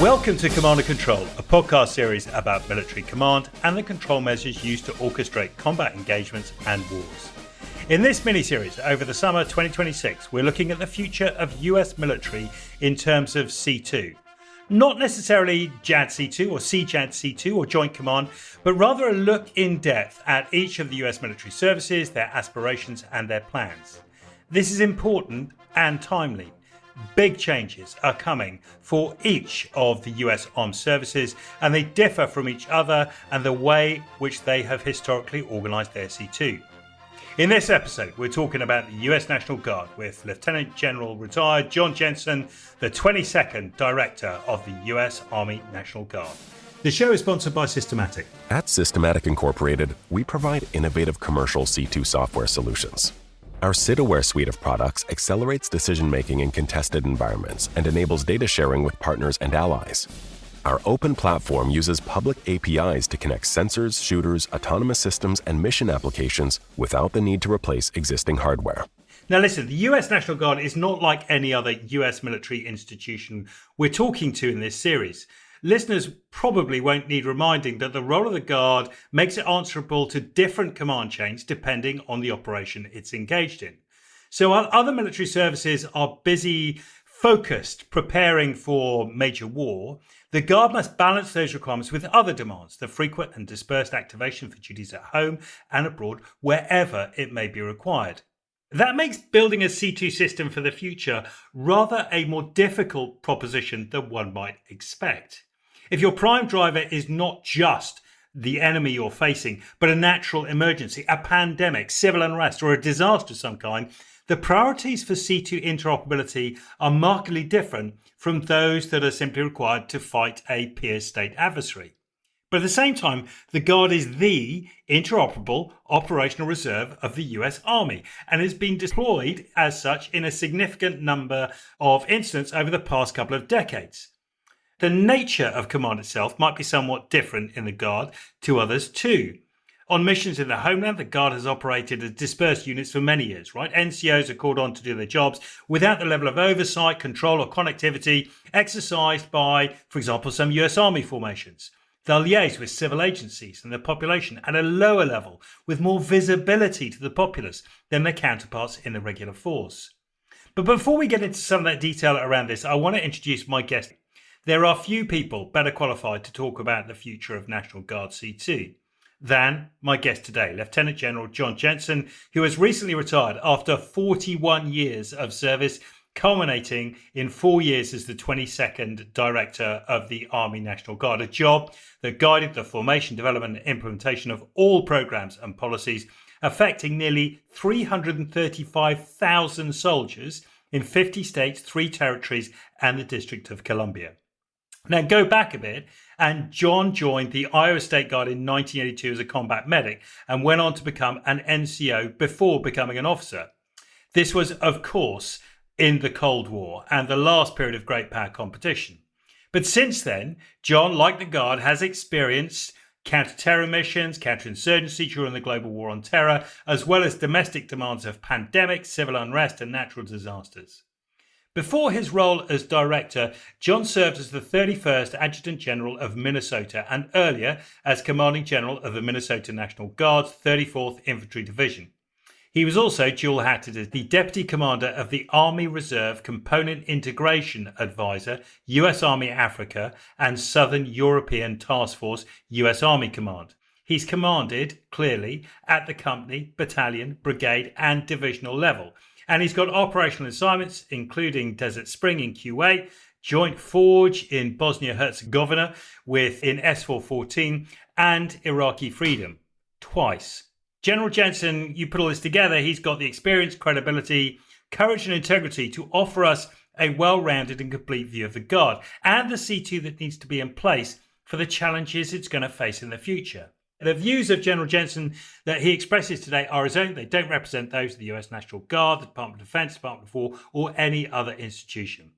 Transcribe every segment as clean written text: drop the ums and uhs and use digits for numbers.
Welcome to Command and Control, a podcast series about military command and the control measures used to orchestrate combat engagements and wars. In this mini-series over the summer 2026, we're looking at the future of US military in terms of C2. Not necessarily JADC2 or CJADC2 or Joint Command, but rather a look in depth at each of the US military services, their aspirations and their plans. This is important and timely. Big changes are coming for each of the US armed services, and they differ from each other and the way which they have historically organised their C2. In this episode, we're talking about the US National Guard with Lieutenant General retired Jon Jensen, the 22nd Director of the US Army National Guard. The show is sponsored by Systematic. At Systematic Incorporated, we provide innovative commercial C2 software solutions. Our SID-aware suite of products accelerates decision-making in contested environments and enables data sharing with partners and allies. Our open platform uses public APIs to connect sensors, shooters, autonomous systems, and mission applications without the need to replace existing hardware. Now listen, the US National Guard is not like any other US military institution we're talking to in this series. Listeners probably won't need reminding that the role of the Guard makes it answerable to different command chains depending on the operation it's engaged in. So while other military services are busy, focused, preparing for major war, the Guard must balance those requirements with other demands, the frequent and dispersed activation for duties at home and abroad, wherever it may be required. That makes building a C2 system for the future rather a more difficult proposition than one might expect. If your prime driver is not just the enemy you're facing, but a natural emergency, a pandemic, civil unrest, or a disaster of some kind, the priorities for C2 interoperability are markedly different from those that are simply required to fight a peer state adversary. But at the same time, the Guard is the interoperable operational reserve of the US Army and has been deployed as such in a significant number of incidents over the past couple of decades. The nature of command itself might be somewhat different in the Guard to others too. On missions in the homeland, the Guard has operated as dispersed units for many years, right? NCOs are called on to do their jobs without the level of oversight, control or connectivity exercised by, for example, some US Army formations. They'll liaise with civil agencies and the population at a lower level with more visibility to the populace than their counterparts in the regular force. But before we get into some of that detail around this, I want to introduce my guest. There are few people better qualified to talk about the future of National Guard C2 than my guest today, Lieutenant General Jon Jensen, who has recently retired after 41 years of service, culminating in 4 years as the 22nd Director of the Army National Guard, a job that guided the formation, development and implementation of all programs and policies affecting nearly 335,000 soldiers in 50 states, 3 territories and the District of Columbia. Now go back a bit, and Jon joined the Iowa State Guard in 1982 as a combat medic and went on to become an NCO before becoming an officer. This was, of course, in the Cold War and the last period of great power competition. But since then, Jon, like the Guard, has experienced counter-terror missions, counterinsurgency during the global war on terror, as well as domestic demands of pandemics, civil unrest and natural disasters. Before his role as director, Jon served as the 31st Adjutant General of Minnesota and earlier as Commanding General of the Minnesota National Guard's 34th Infantry Division. He was also dual-hatted as the Deputy Commander of the Army Reserve Component Integration Advisor, US Army Africa and Southern European Task Force, US Army Command. He's commanded, clearly, at the company, battalion, brigade and divisional level. And he's got operational assignments, including Desert Spring in Kuwait, Joint Forge in Bosnia-Herzegovina in S414, and Iraqi Freedom, twice. General Jensen, you put all this together, he's got the experience, credibility, courage and integrity to offer us a well-rounded and complete view of the Guard and the C2 that needs to be in place for the challenges it's going to face in the future. The views of General Jensen that he expresses today are his own. They don't represent those of the US National Guard, the Department of Defense, Department of War, or any other institution.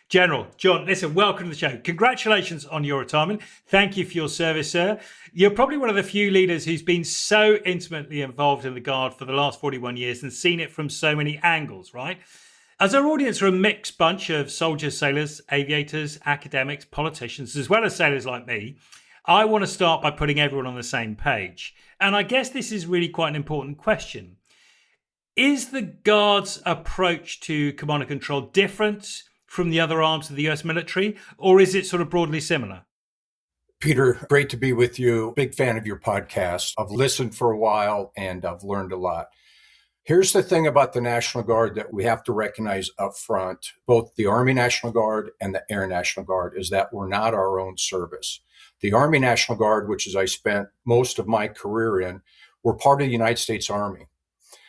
General, Jon, listen, welcome to the show. Congratulations on your retirement. Thank you for your service, sir. You're probably one of the few leaders who's been so intimately involved in the Guard for the last 41 years and seen it from so many angles, right? As our audience are a mixed bunch of soldiers, sailors, aviators, academics, politicians, as well as sailors like me, I want to start by putting everyone on the same page. And I guess this is really quite an important question. Is the Guard's approach to command and control different from the other arms of the US military, or is it sort of broadly similar? Peter, great to be with you. Big fan of your podcast. I've listened for a while and I've learned a lot. Here's the thing about the National Guard that we have to recognize up front, both the Army National Guard and the Air National Guard, is that we're not our own service. The Army National Guard, which is I spent most of my career in, we're part of the United States Army.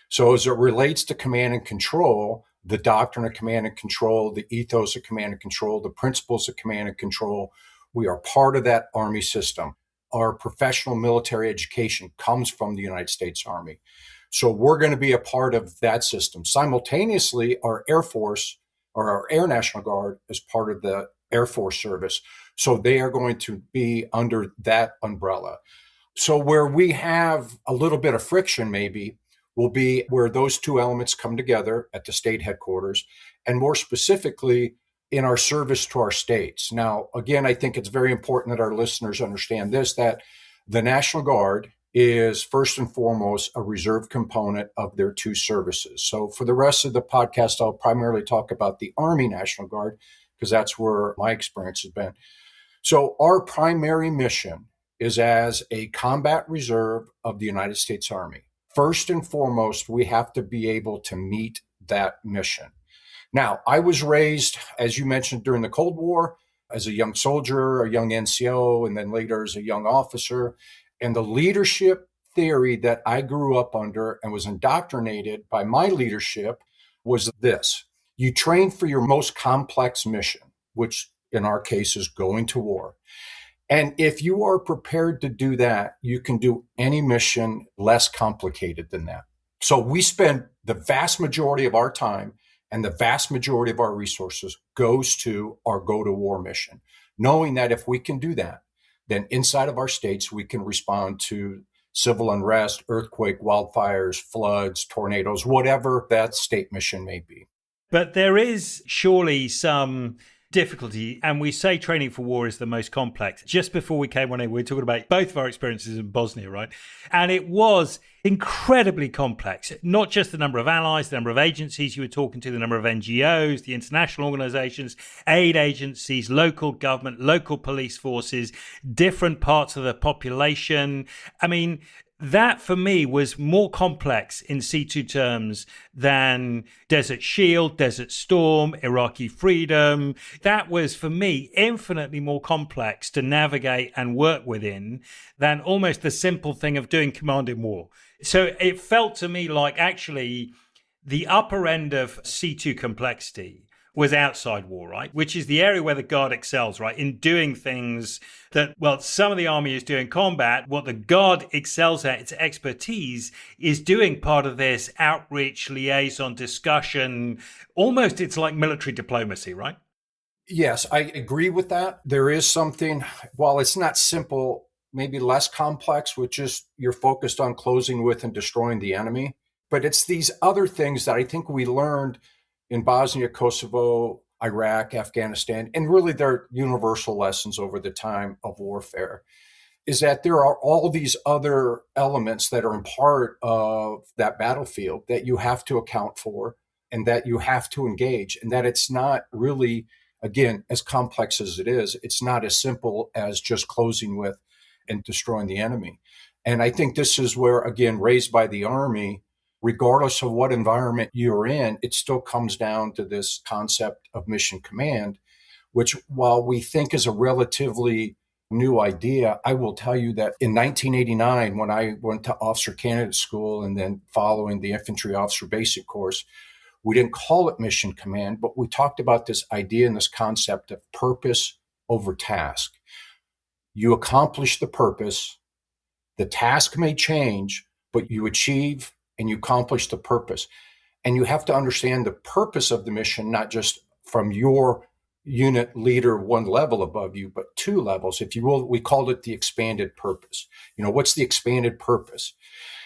So as it relates to command and control, the doctrine of command and control, the ethos of command and control, the principles of command and control, we are part of that Army system. Our professional military education comes from the United States Army. So we're going to be a part of that system. Simultaneously, our Air Force or our Air National Guard is part of the Air Force service. So they are going to be under that umbrella. So where we have a little bit of friction maybe will be where those two elements come together at the state headquarters, and more specifically in our service to our states. Now, again, I think it's very important that our listeners understand this, that the National Guard is first and foremost a reserve component of their two services. So for the rest of the podcast, I'll primarily talk about the Army National Guard because that's where my experience has been. So our primary mission is as a combat reserve of the United States Army. First and foremost, we have to be able to meet that mission. Now, I was raised, as you mentioned, during the Cold War as a young soldier, a young NCO, and then later as a young officer. And the leadership theory that I grew up under and was indoctrinated by my leadership was this. You train for your most complex mission, which in our case is going to war. And if you are prepared to do that, you can do any mission less complicated than that. So we spend the vast majority of our time and the vast majority of our resources goes to our go to war mission, knowing that if we can do that, then inside of our states, we can respond to civil unrest, earthquake, wildfires, floods, tornadoes, whatever that state mission may be. But there is surely some difficulty, and we say training for war is the most complex. Just before we came on in, we were talking about both of our experiences in Bosnia, right? And it was incredibly complex, not just the number of allies, the number of agencies you were talking to, the number of NGOs, the international organizations, aid agencies, local government, local police forces, different parts of the population. I mean, that for me was more complex in C2 terms than Desert Shield, Desert Storm, Iraqi Freedom. That was for me infinitely more complex to navigate and work within than almost the simple thing of doing command in war. So it felt to me like actually the upper end of C2 complexity was outside war, right? Which is the area where the Guard excels, right? In doing things that, well, some of the Army is doing combat. What the Guard excels at, its expertise, is doing part of this outreach, liaison, discussion. Almost it's like military diplomacy, right? Yes, I agree with that. There is something, while it's not simple, maybe less complex, with just you're focused on closing with and destroying the enemy. But it's these other things that I think we learned in Bosnia, Kosovo, Iraq, Afghanistan, and really they're universal lessons over the time of warfare, is that there are all these other elements that are in part of that battlefield that you have to account for and that you have to engage, and that it's not really, again, as complex as it is, it's not as simple as just closing with and destroying the enemy. And I think this is where, again, raised by the Army, regardless of what environment you're in, it still comes down to this concept of mission command, which while we think is a relatively new idea, I will tell you that in 1989, when I went to officer candidate school and then following the infantry officer basic course, we didn't call it mission command, but we talked about this idea and this concept of purpose over task. You accomplish the purpose, the task may change, but you achieve and you accomplish the purpose. And you have to understand the purpose of the mission, not just from your unit leader one level above you, but two levels. If you will, we called it the expanded purpose. What's the expanded purpose?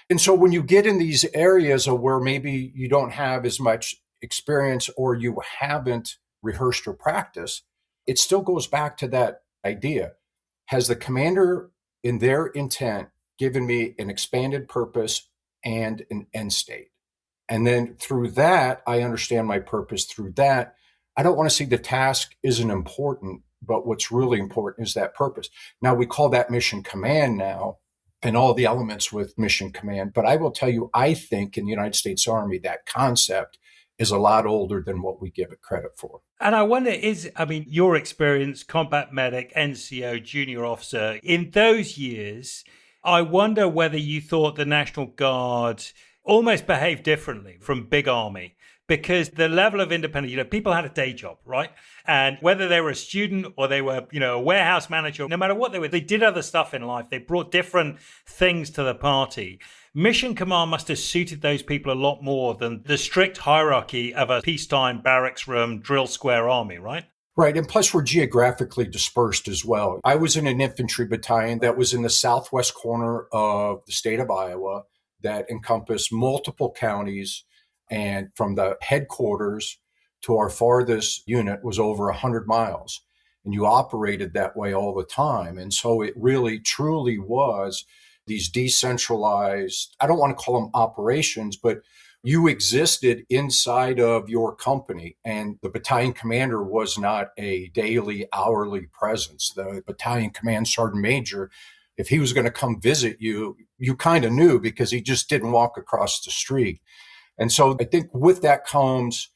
And so when you get in these areas of where maybe you don't have as much experience or you haven't rehearsed or practiced, it still goes back to that idea. Has the commander in their intent given me an expanded purpose and an end state? And then through that, I understand my purpose. Through that, I don't want to see the task isn't important, but what's really important is that purpose. Now we call that mission command now and all the elements with mission command. But I will tell you, I think in the United States Army, that concept is a lot older than what we give it credit for. And I wonder, your experience, combat medic, NCO, junior officer, in those years, I wonder whether you thought the National Guard almost behaved differently from big army, because the level of independence, people had a day job, right? And whether they were a student or they were, a warehouse manager, no matter what they were, they did other stuff in life. They brought different things to the party. Mission command must have suited those people a lot more than the strict hierarchy of a peacetime barracks room, drill square army, right? Right. And plus, we're geographically dispersed as well. I was in an infantry battalion that was in the southwest corner of the state of Iowa that encompassed multiple counties. And from the headquarters to our farthest unit was over 100 miles. And you operated that way all the time. And so it really, truly was these decentralized, I don't want to call them operations, but you existed inside of your company. And the battalion commander was not a daily, hourly presence. The battalion command sergeant major, if he was going to come visit you, you kind of knew because he just didn't walk across the street. And so I think with that comes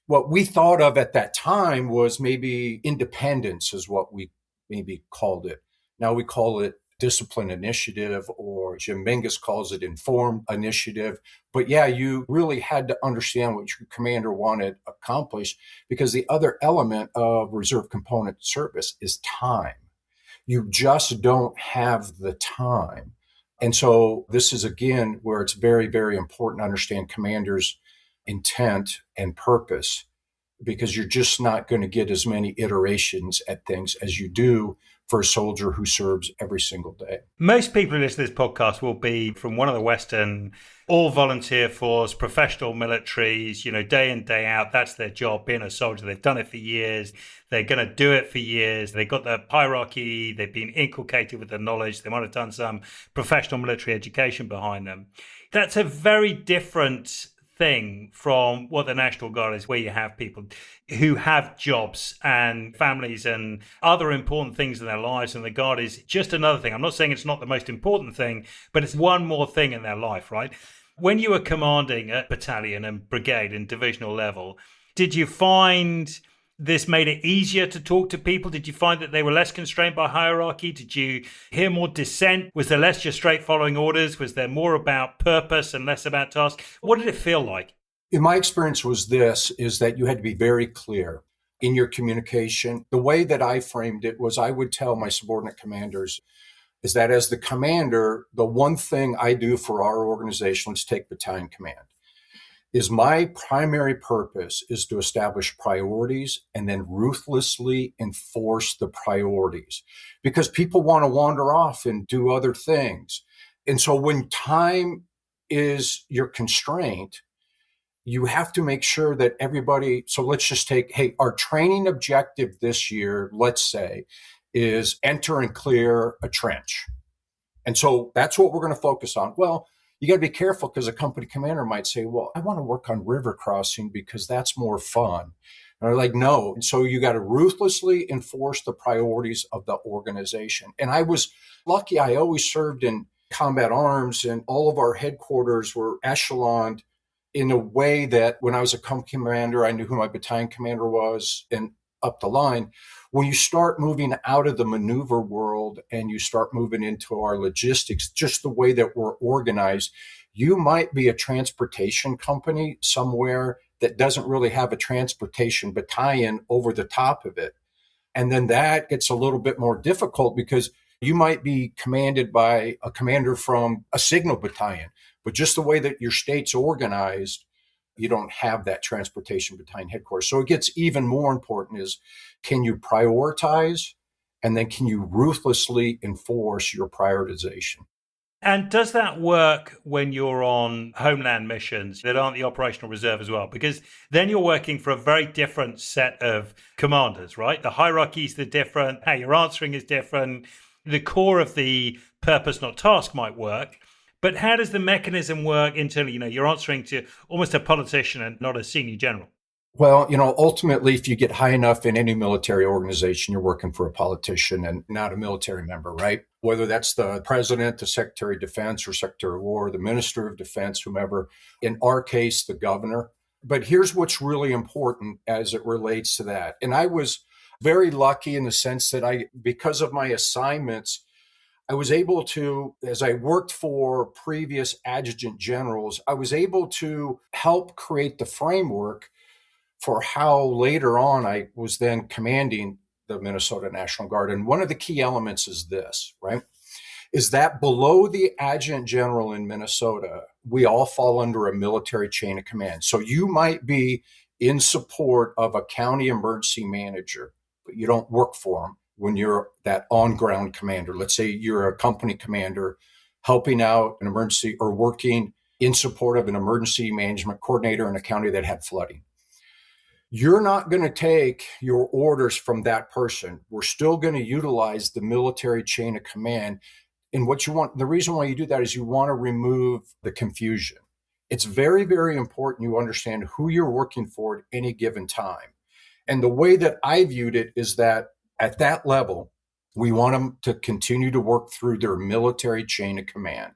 what we thought of at that time was maybe independence is what we maybe called it. Now we call it discipline initiative, or Jim Mingus calls it informed initiative. But yeah, you really had to understand what your commander wanted accomplished, because the other element of reserve component service is time. You just don't have the time. And so this is, again, where it's very, very important to understand commander's intent and purpose, because you're just not going to get as many iterations at things as you do for a soldier who serves every single day. Most people who listen to this podcast will be from one of the Western, all volunteer force, professional militaries, day in, day out. That's their job, being a soldier. They've done it for years. They're going to do it for years. They've got the hierarchy. They've been inculcated with the knowledge. They might have done some professional military education behind them. That's a very different thing from what the National Guard is, where you have people who have jobs and families and other important things in their lives, and the Guard is just another thing. I'm not saying it's not the most important thing, but it's one more thing in their life, right? When you were commanding at battalion and brigade and divisional level, did you find this made it easier to talk to people? Did you find that they were less constrained by hierarchy? Did you hear more dissent? Was there less just straight following orders? Was there more about purpose and less about task? What did it feel like? In my experience is that you had to be very clear in your communication. The way that I framed it was I would tell my subordinate commanders is that as the commander, the one thing I do for our organization, let's take battalion command, is my primary purpose is to establish priorities and then ruthlessly enforce the priorities, because people want to wander off and do other things. And so when time is your constraint, you have to make sure that everybody, so let's just take, hey, our training objective this year, let's say, is enter and clear a trench. And so that's what we're going to focus on. Well, you got to be careful, because a company commander might say, well, I want to work on river crossing because that's more fun. And they're like, no. And so you got to ruthlessly enforce the priorities of the organization. And I was lucky. I always served in combat arms, and all of our headquarters were echeloned in a way that when I was a company commander, I knew who my battalion commander was and up the line. When you start moving out of the maneuver world and you start moving into our logistics, just the way that we're organized, you might be a transportation company somewhere that doesn't really have a transportation battalion over the top of it. And then that gets a little bit more difficult, because you might be commanded by a commander from a signal battalion, but just the way that your state's organized, you don't have that transportation battalion headquarters. So it gets even more important is, can you prioritize? And then can you ruthlessly enforce your prioritization? And does that work when you're on homeland missions that aren't the operational reserve as well? Because then you're working for a very different set of commanders, right? The hierarchies are different, how you're answering is different. The core of the purpose, not task, might work. But how does the mechanism work internally? You're answering to almost a politician and not a senior general. Well, ultimately, if you get high enough in any military organization, you're working for a politician and not a military member, right? Whether that's the president, the secretary of defense, or secretary of war, the minister of defense, whomever. In our case, the governor. But here's what's really important as it relates to that. And I was very lucky in the sense that because of my assignments, I was able to, as I worked for previous adjutant generals, I was able to help create the framework for how later on I was then commanding the Minnesota National Guard. And one of the key elements is this, right? Is that below the adjutant general in Minnesota, we all fall under a military chain of command. So you might be in support of a county emergency manager, but you don't work for him when you're that on-ground commander. Let's say you're a company commander helping out an emergency or working in support of an emergency management coordinator in a county that had flooding. You're not going to take your orders from that person. We're still going to utilize the military chain of command. And the reason why you do that is you want to remove the confusion. It's very, very important you understand who you're working for at any given time. And the way that I viewed it is that at that level, we want them to continue to work through their military chain of command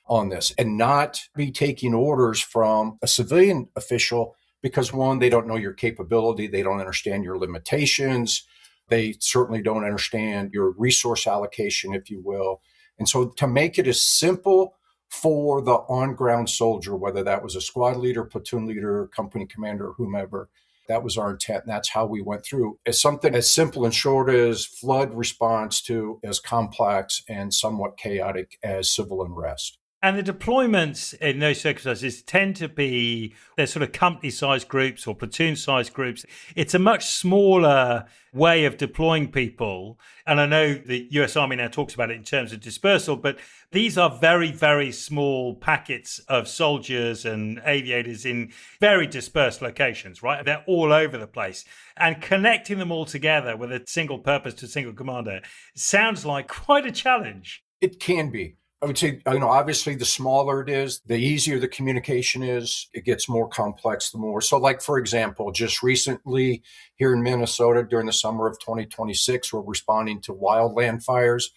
on this and not be taking orders from a civilian official because, one, they don't know your capability. They don't understand your limitations. They certainly don't understand your resource allocation, if you will. And so to make it as simple for the on-ground soldier, whether that was a squad leader, platoon leader, company commander, whomever, that was our intent. And that's how we went through. As something as simple and short as flood response to as complex and somewhat chaotic as civil unrest. And the deployments in those circumstances tend to be, they're sort of company-sized groups or platoon-sized groups. It's a much smaller way of deploying people. And I know the US Army now talks about it in terms of dispersal, but these are very, very small packets of soldiers and aviators in very dispersed locations, right? They're all over the place. And connecting them all together with a single purpose to a single commander sounds like quite a challenge. It can be. I would say, obviously the smaller it is, the easier the communication is. It gets more complex the more. So like, for example, just recently here in Minnesota during the summer of 2026, we're responding to wildland fires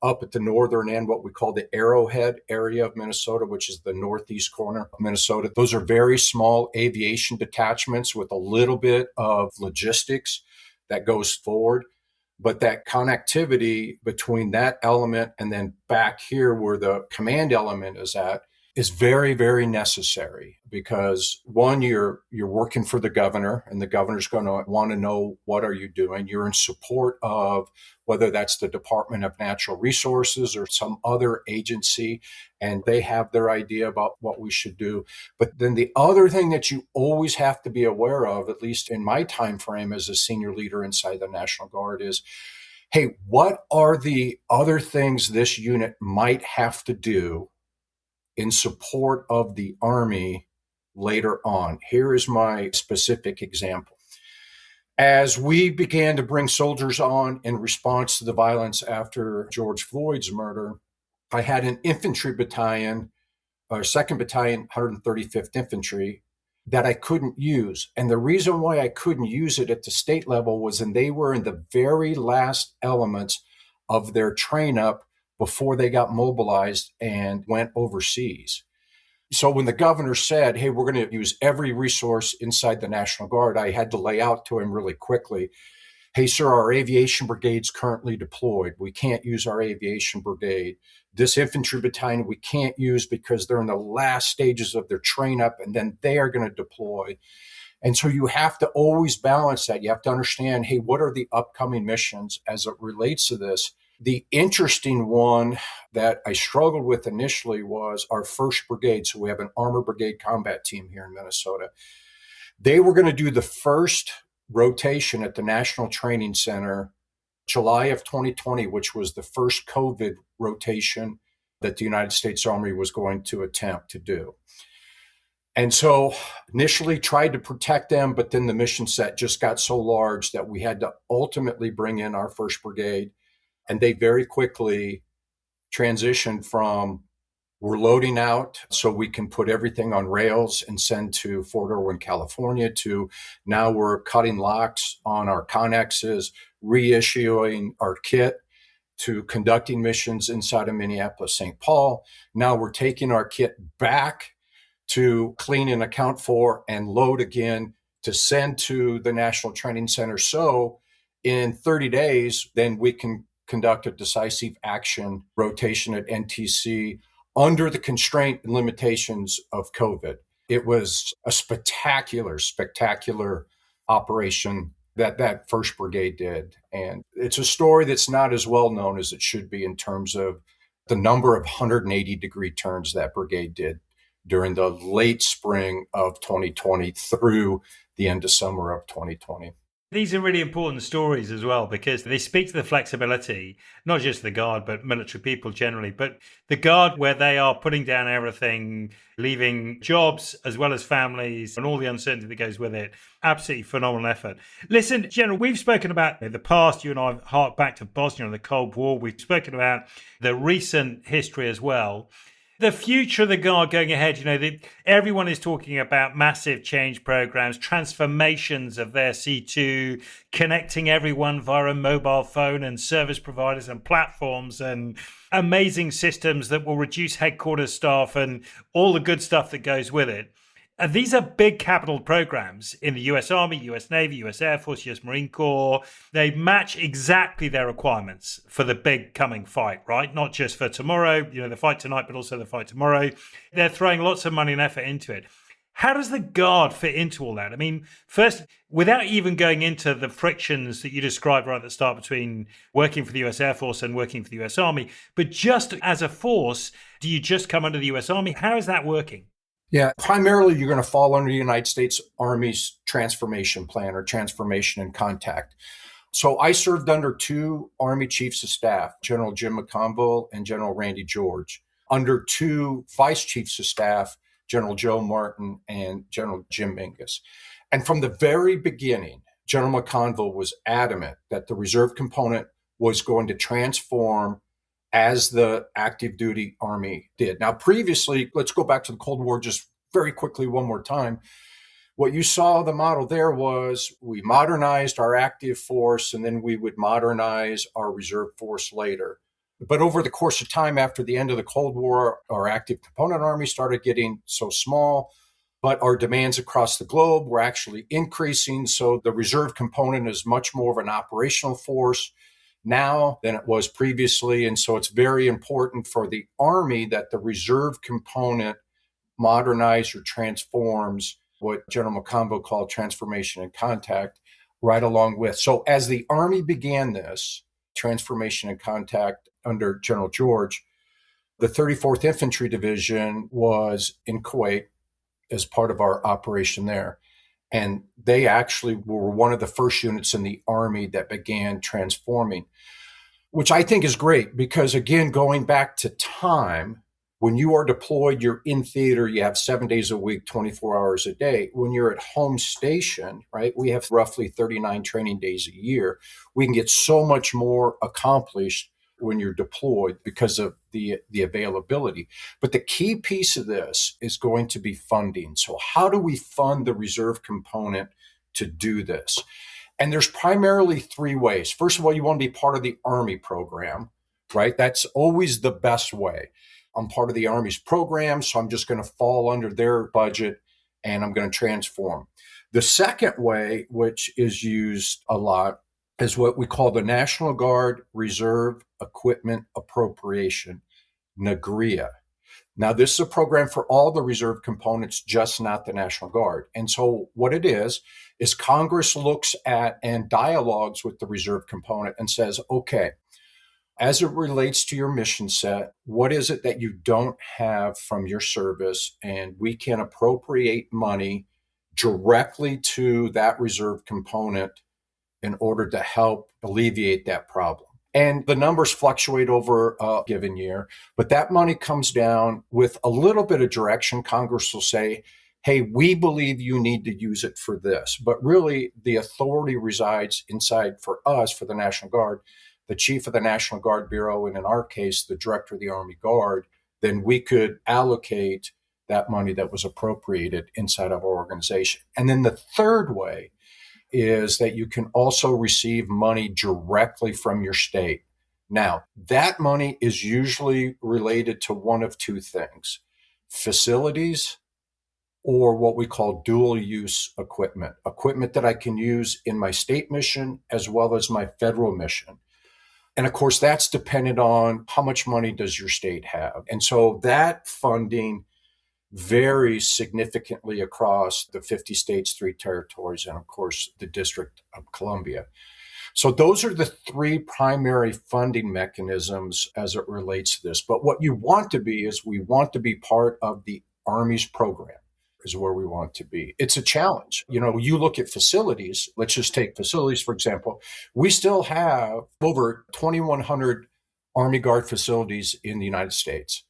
up at the northern end, what we call the Arrowhead area of Minnesota, which is the northeast corner of Minnesota. Those are very small aviation detachments with a little bit of logistics that goes forward. But that connectivity between that element and then back here where the command element is at is very, very necessary because, one, you're working for the governor and the governor's going to want to know what are you doing. You're in support of whether that's the Department of Natural Resources or some other agency, and they have their idea about what we should do. But then the other thing that you always have to be aware of, at least in my time frame as a senior leader inside the National Guard, is, hey, what are the other things this unit might have to do in support of the Army later on? Here is my specific example. As we began to bring soldiers on in response to the violence after George Floyd's murder, I had an infantry battalion, or 2nd Battalion, 135th Infantry, that I couldn't use. And the reason why I couldn't use it at the state level was they were in the very last elements of their train up before they got mobilized and went overseas. So when the governor said, hey, we're going to use every resource inside the National Guard, I had to lay out to him really quickly, hey, sir, our aviation brigade's currently deployed. We can't use our aviation brigade. This infantry battalion we can't use because they're in the last stages of their train up and then they are going to deploy. And so you have to always balance that. You have to understand, hey, what are the upcoming missions as it relates to this? The interesting one that I struggled with initially was our 1st Brigade. So we have an Armor Brigade combat team here in Minnesota. They were going to do the first rotation at the National Training Center, July of 2020, which was the first COVID rotation that the United States Army was going to attempt to do. And so initially tried to protect them, but then the mission set just got so large that we had to ultimately bring in our 1st Brigade. And they very quickly transitioned from we're loading out so we can put everything on rails and send to Fort Irwin, California, to now we're cutting locks on our connexes, reissuing our kit, to conducting missions inside of Minneapolis, St. Paul. Now we're taking our kit back to clean and account for and load again to send to the National Training Center. So in 30 days, then we can conduct a decisive action rotation at NTC under the constraint and limitations of COVID. It was a spectacular operation that 1st Brigade did. And it's a story that's not as well known as it should be in terms of the number of 180-degree turns that brigade did during the late spring of 2020 through the end of summer of 2020. These are really important stories as well, because they speak to the flexibility, not just the Guard, but military people generally. But the Guard, where they are putting down everything, leaving jobs as well as families and all the uncertainty that goes with it. Absolutely phenomenal effort. Listen, General, we've spoken about the past. You and I hark back to Bosnia and the Cold War. We've spoken about the recent history as well. The future of the Guard going ahead, everyone is talking about massive change programs, transformations of their C2, connecting everyone via a mobile phone and service providers and platforms and amazing systems that will reduce headquarters staff and all the good stuff that goes with it. And these are big capital programs in the US Army, US Navy, US Air Force, US Marine Corps. They match exactly their requirements for the big coming fight, right? Not just for tomorrow, the fight tonight, but also the fight tomorrow. They're throwing lots of money and effort into it. How does the Guard fit into all that? I mean, first, without even going into the frictions that you described right at the start between working for the US Air Force and working for the US Army, but just as a force, do you just come under the US Army? How is that working? Yeah, primarily you're going to fall under the United States Army's transformation plan or transformation in contact. So I served under 2 Army Chiefs of Staff, General Jim McConville and General Randy George, under 2 Vice Chiefs of Staff, General Joe Martin and General Jim Mingus. And from the very beginning, General McConville was adamant that the reserve component was going to transform as the active duty Army did. Now, previously, let's go back to the Cold War just very quickly one more time. What you saw the model there was we modernized our active force and then we would modernize our reserve force later. But over the course of time after the end of the Cold War, our active component Army started getting so small, but our demands across the globe were actually increasing. So the reserve component is much more of an operational force now than it was previously. And so it's very important for the Army that the reserve component modernize or transforms what General McConville called transformation in contact right along with. So as the Army began this transformation in contact under General George, the 34th Infantry Division was in Kuwait as part of our operation there. And they actually were one of the first units in the Army that began transforming, which I think is great because, again, going back to time, when you are deployed, you're in theater, you have 7 days a week, 24 hours a day. When you're at home station, right, we have roughly 39 training days a year. We can get so much more accomplished when you're deployed because of the availability. But the key piece of this is going to be funding. So how do we fund the reserve component to do this? And there's primarily 3 ways. First of all, you want to be part of the Army program, right? That's always the best way. I'm part of the Army's program, so I'm just going to fall under their budget and I'm going to transform. The second way, which is used a lot, is what we call the National Guard Reserve Equipment Appropriation, NAGREA. Now, this is a program for all the reserve components, just not the National Guard. And so what it is Congress looks at and dialogues with the reserve component and says, okay, as it relates to your mission set, what is it that you don't have from your service? And we can appropriate money directly to that reserve component in order to help alleviate that problem. And the numbers fluctuate over a given year, but that money comes down with a little bit of direction. Congress will say, hey, we believe you need to use it for this. But really, the authority resides inside for us, for the National Guard, the chief of the National Guard Bureau, and in our case, the director of the Army Guard. Then we could allocate that money that was appropriated inside of our organization. And then the third way is that you can also receive money directly from your state. Now, that money is usually related to one of two things: facilities or what we call dual use equipment that I can use in my state mission as well as my federal mission. And of course, that's dependent on how much money does your state have. And so that funding varies significantly across the 50 states, 3 territories, and of course, the District of Columbia. So those are the 3 primary funding mechanisms as it relates to this. But what you want to be is we want to be part of the Army's program is where we want to be. It's a challenge. You look at facilities, let's just take facilities, for example. We still have over 2,100 Army Guard facilities in the United States.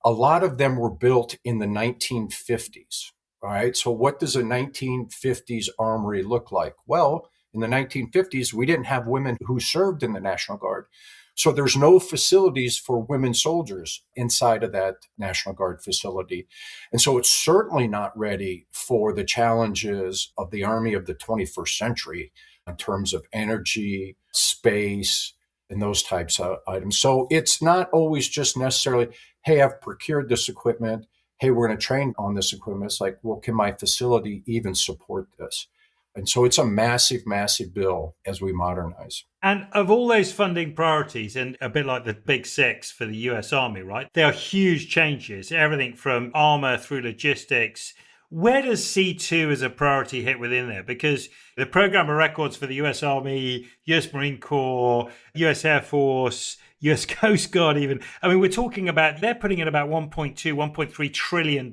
A lot of them were built in the 1950s. All right. So what does a 1950s armory look like? Well, in the 1950s, we didn't have women who served in the National Guard. So there's no facilities for women soldiers inside of that National Guard facility. And so it's certainly not ready for the challenges of the Army of the 21st century in terms of energy, space, and those types of items. So it's not always just necessarily, hey, I've procured this equipment. Hey, we're going to train on this equipment. It's like, well, can my facility even support this? And so it's a massive, massive bill as we modernize. And of all those funding priorities, and a bit like the Big Six for the US Army, right? There are huge changes, everything from armor through logistics. Where does C2 as a priority hit within there? Because the program of records for the US Army, US Marine Corps, US Air Force, US Coast Guard even. I mean, we're talking about, they're putting in about $1.2, $1.3 trillion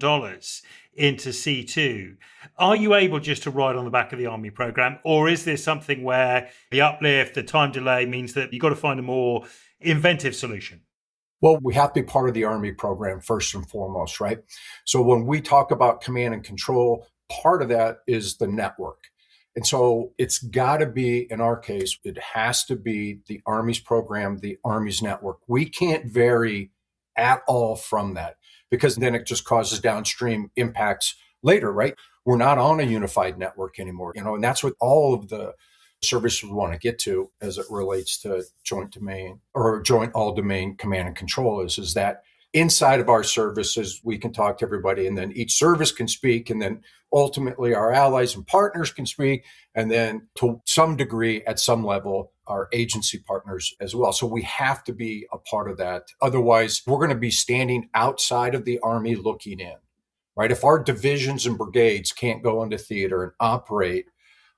into C2. Are you able just to ride on the back of the Army program? Or is there something where the uplift, the time delay means that you've got to find a more inventive solution? Well, we have to be part of the Army program first and foremost, right? So when we talk about command and control, part of that is the network. And so it's got to be, in our case, it has to be the Army's program, the Army's network. We can't vary at all from that because then it just causes downstream impacts later, right? We're not on a unified network anymore, and that's what all of the services we want to get to as it relates to joint domain or joint all domain command and control is that inside of our services, we can talk to everybody and then each service can speak and then ultimately our allies and partners can speak. And then to some degree, at some level, our agency partners as well. So we have to be a part of that. Otherwise, we're going to be standing outside of the Army looking in, right? If our divisions and brigades can't go into theater and operate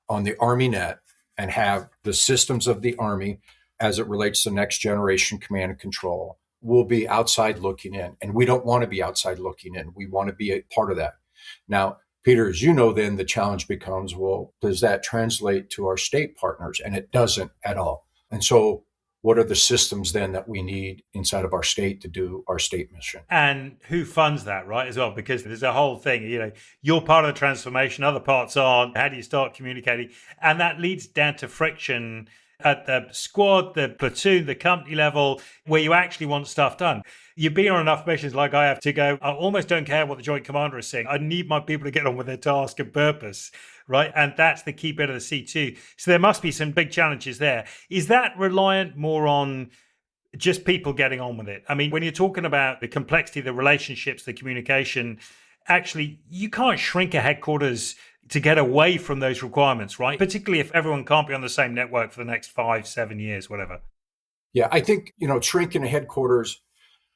on the Army net and have the systems of the Army as it relates to next generation command and control, we'll be outside looking in. And we don't want to be outside looking in. We want to be a part of that. Now, Peter, as you know, then the challenge becomes, well, does that translate to our state partners? And it doesn't at all. And so what are the systems then that we need inside of our state to do our state mission? And who funds that, right, as well? Because there's a whole thing, you're part of the transformation, other parts aren't. How do you start communicating? And that leads down to friction at the squad, the platoon, the company level, where you actually want stuff done. You've been on enough missions like I have to go, I almost don't care what the joint commander is saying. I need my people to get on with their task and purpose, right? And that's the key bit of the C2. So there must be some big challenges there. Is that reliant more on just people getting on with it? I mean, when you're talking about the complexity, the relationships, the communication, actually, you can't shrink a headquarters to get away from those requirements, right? Particularly if everyone can't be on the same network for the next 5, 7 years, whatever. Yeah, I think, shrinking a headquarters,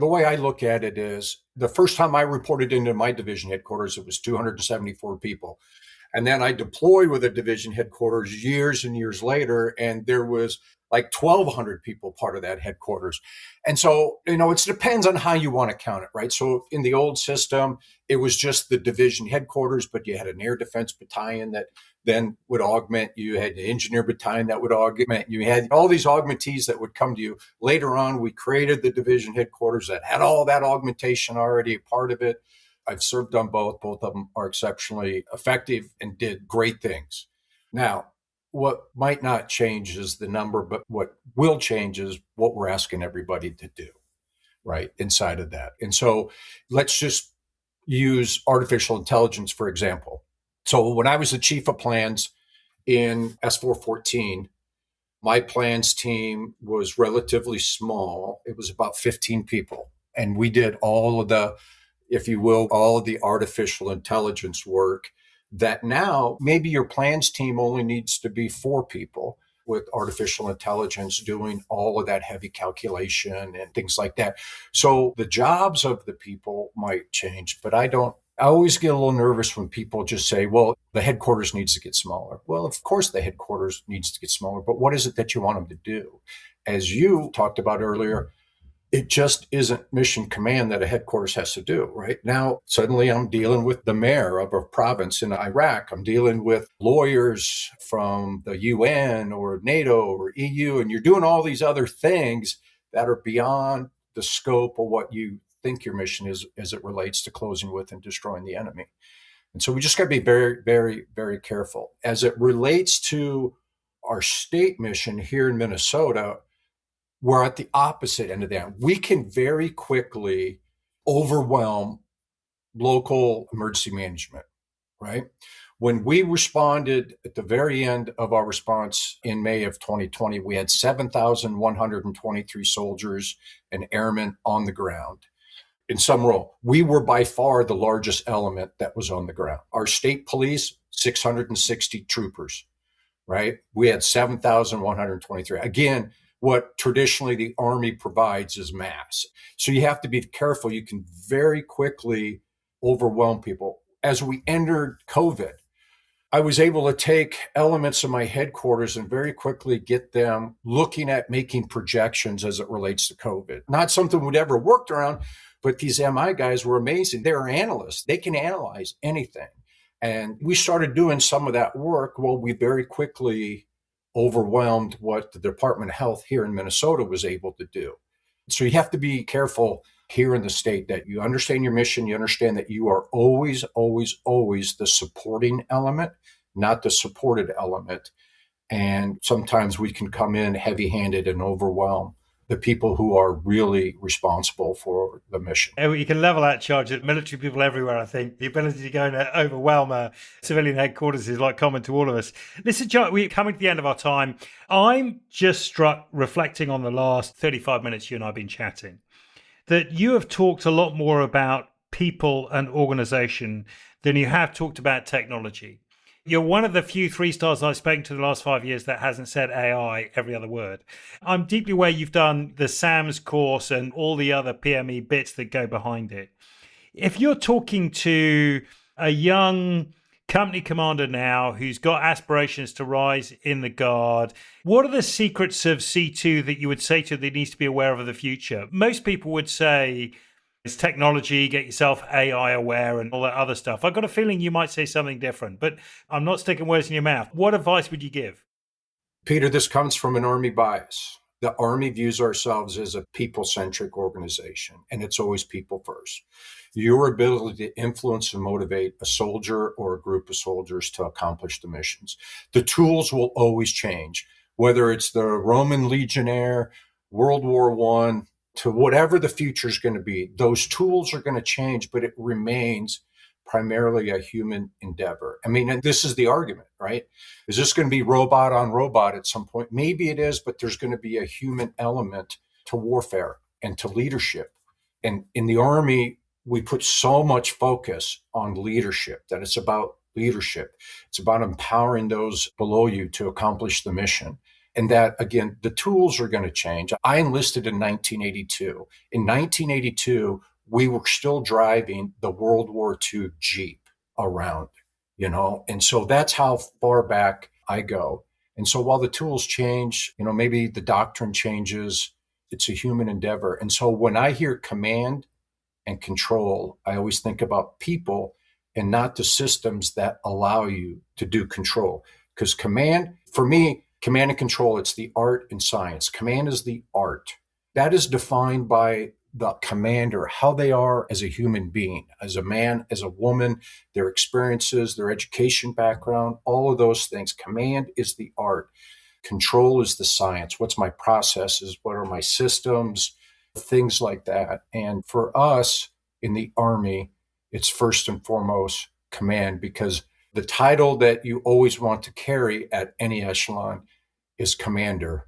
the way I look at it is the first time I reported into my division headquarters, it was 274 people. And then I deployed with a division headquarters years and years later, and there was like 1,200 people part of that headquarters. And so, it depends on how you want to count it, right? So in the old system, it was just the division headquarters, but you had an air defense battalion that then would augment you. You had the engineer battalion that would augment you. You had all these augmentees that would come to you. Later on, we created the division headquarters that had all that augmentation already a part of it. I've served on both. Both of them are exceptionally effective and did great things. Now, what might not change is the number, but what will change is what we're asking everybody to do, right, inside of that. And so let's just use artificial intelligence, for example. So when I was the chief of plans in S414, my plans team was relatively small. It was about 15 people. And we did all of the, if you will, all of the artificial intelligence work that now maybe your plans team only needs to be 4 people with artificial intelligence doing all of that heavy calculation and things like that. So the jobs of the people might change, but I always get a little nervous when people just say, well, the headquarters needs to get smaller. Well, of course the headquarters needs to get smaller, but what is it that you want them to do? As you talked about earlier, it just isn't mission command that a headquarters has to do, right? Now, suddenly I'm dealing with the mayor of a province in Iraq. I'm dealing with lawyers from the UN or NATO or EU, and you're doing all these other things that are beyond the scope of what you think your mission is as it relates to closing with and destroying the enemy. And so we just got to be very, very, very careful. As it relates to our state mission here in Minnesota, we're at the opposite end of that. We can very quickly overwhelm local emergency management, right? When we responded at the very end of our response in May of 2020, we had 7,123 soldiers and airmen on the ground in some role. We were by far the largest element that was on the ground. Our state police, 660 troopers, right? We had 7,123. Again, what traditionally the Army provides is mass. So you have to be careful. You can very quickly overwhelm people. As we entered COVID, I was able to take elements of my headquarters and very quickly get them looking at making projections as it relates to COVID. Not something we'd ever worked around, but these MI guys were amazing. They're analysts. They can analyze anything. And we started doing some of that work. Well, we very quickly overwhelmed what the Department of Health here in Minnesota was able to do. So you have to be careful here in the state that you understand your mission. You understand that you are always, always, always the supporting element, not the supported element. And sometimes we can come in heavy-handed and overwhelm the people who are really responsible for the mission. You can level that charge at military people everywhere, I think. The ability to go and overwhelm a civilian headquarters is like common to all of us. Listen, John, we're coming to the end of our time. I'm just struck, reflecting on the last 35 minutes you and I have been chatting, that you have talked a lot more about people and organization than you have talked about technology. You're one of the few 3-stars I've spoken to the last 5 years that hasn't said AI every other word. I'm deeply aware you've done the SAMS course and all the other PME bits that go behind it. If you're talking to a young company commander now who's got aspirations to rise in the Guard, what are the secrets of C2 that you would say to them that needs to be aware of in the future? Most people would say it's technology, get yourself AI aware and all that other stuff. I've got a feeling you might say something different, but I'm not sticking words in your mouth. What advice would you give? Peter, this comes from an Army bias. The Army views ourselves as a people-centric organization, and it's always people first. Your ability to influence and motivate a soldier or a group of soldiers to accomplish the missions. The tools will always change, whether it's the Roman legionnaire, World War I, to whatever the future is going to be. Those tools are going to change, but it remains primarily a human endeavor. I mean, and this is the argument, right? Is this going to be robot on robot at some point? Maybe it is, but there's going to be a human element to warfare and to leadership. And in the Army, we put so much focus on leadership, that it's about leadership. It's about empowering those below you to accomplish the mission. And that, again, the tools are going to change. I enlisted in 1982. In 1982, we were still driving the World War II Jeep around, and so that's how far back I go. And so while the tools change, maybe the doctrine changes, it's a human endeavor. And so when I hear command and control, I always think about people and not the systems that allow you to do control. Because command, for me, command and control, it's the art and science. Command is the art. That is defined by the commander, how they are as a human being, as a man, as a woman, their experiences, their education background, all of those things. Command is the art. Control is the science. What's my processes? What are my systems? Things like that. And for us in the Army, it's first and foremost command, because the title that you always want to carry at any echelon is commander,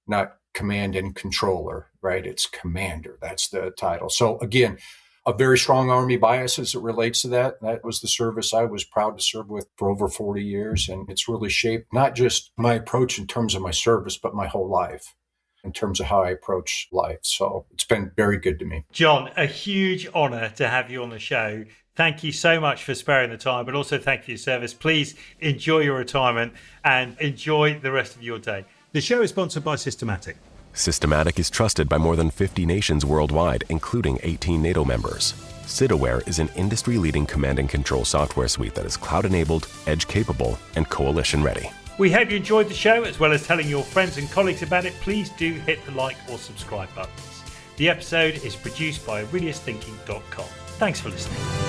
not command and controller, right? It's commander. That's the title. So again, a very strong Army bias as it relates to that. That was the service I was proud to serve with for over 40 years. And it's really shaped not just my approach in terms of my service, but my whole life in terms of how I approach life. So it's been very good to me. Jon, a huge honor to have you on the show. Thank you so much for sparing the time, but also thank you for your service. Please enjoy your retirement and enjoy the rest of your day. The show is sponsored by Systematic. Systematic is trusted by more than 50 nations worldwide, including 18 NATO members. SitAware is an industry-leading command and control software suite that is cloud-enabled, edge-capable, and coalition-ready. We hope you enjoyed the show, as well as telling your friends and colleagues about it. Please do hit the like or subscribe buttons. The episode is produced by AureliusThinking.com. Thanks for listening.